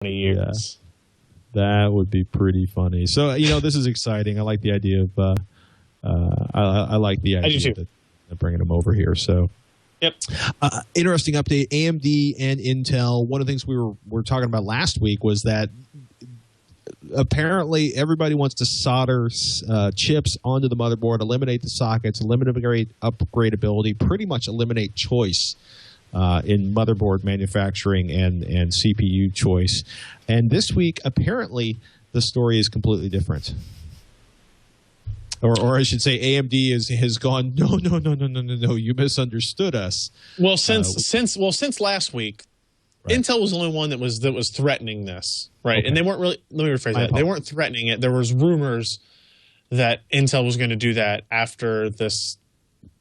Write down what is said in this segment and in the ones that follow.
20 years. That would be pretty funny. So, this is exciting. I like the idea of I like the idea of bringing them over here. So, yep. Interesting update. AMD and Intel. One of the things we were talking about last week was that apparently everybody wants to solder chips onto the motherboard, eliminate the sockets, eliminate upgradability, pretty much eliminate choice in motherboard manufacturing and CPU choice. And this week, apparently, the story is completely different. Or I should say, AMD has gone. No. You misunderstood us. Well, since last week, right. Intel was the only one that was threatening this, right? Okay. And they weren't really. Let me rephrase that. They weren't threatening it. There was rumors that Intel was going to do that after this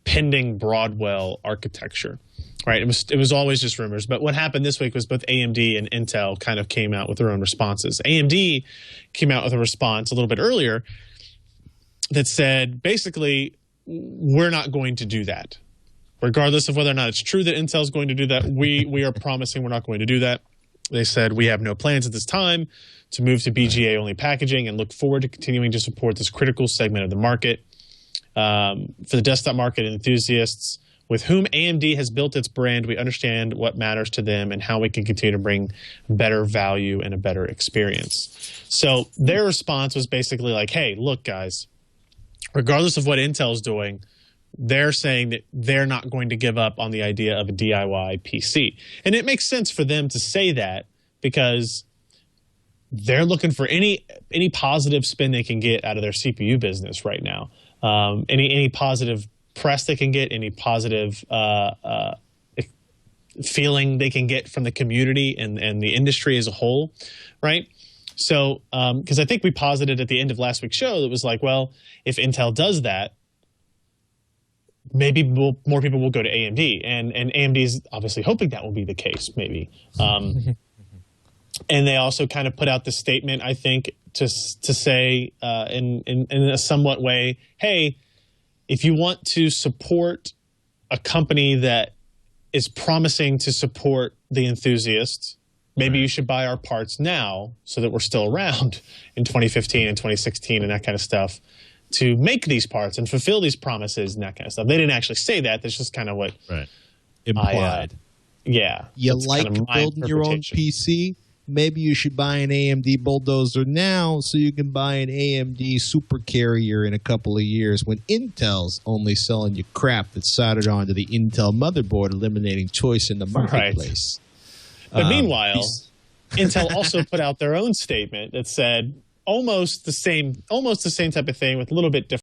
pending Broadwell architecture. Right, it was always just rumors. But what happened this week was both AMD and Intel kind of came out with their own responses. AMD came out with a response a little bit earlier that said, basically, we're not going to do that. Regardless of whether or not it's true that Intel is going to do that, we are promising we're not going to do that. They said, we have no plans at this time to move to BGA-only packaging and look forward to continuing to support this critical segment of the market. For the desktop market enthusiasts, with whom AMD has built its brand, we understand what matters to them and how we can continue to bring better value and a better experience. So their response was basically like, hey, look, guys, regardless of what Intel's doing, they're saying that they're not going to give up on the idea of a DIY PC. And it makes sense for them to say that because they're looking for any positive spin they can get out of their CPU business right now. Any positive press they can get, any positive feeling they can get from the community and the industry as a whole, right? So, because I think we posited at the end of last week's show, it was like, well, if Intel does that, maybe more people will go to AMD, and AMD is obviously hoping that will be the case, maybe. And they also kind of put out this statement, I think, to say in a somewhat way, hey, if you want to support a company that is promising to support the enthusiasts, maybe you should buy our parts now so that we're still around in 2015 and 2016 and that kind of stuff to make these parts and fulfill these promises and that kind of stuff. They didn't actually say that. That's just kind of what implied. Yeah. You like kind of building your own PC? Maybe you should buy an AMD bulldozer now so you can buy an AMD super carrier in a couple of years when Intel's only selling you crap that's soldered onto the Intel motherboard, eliminating choice in the marketplace. Right. But meanwhile, Intel also put out their own statement that said almost the same type of thing with a little bit different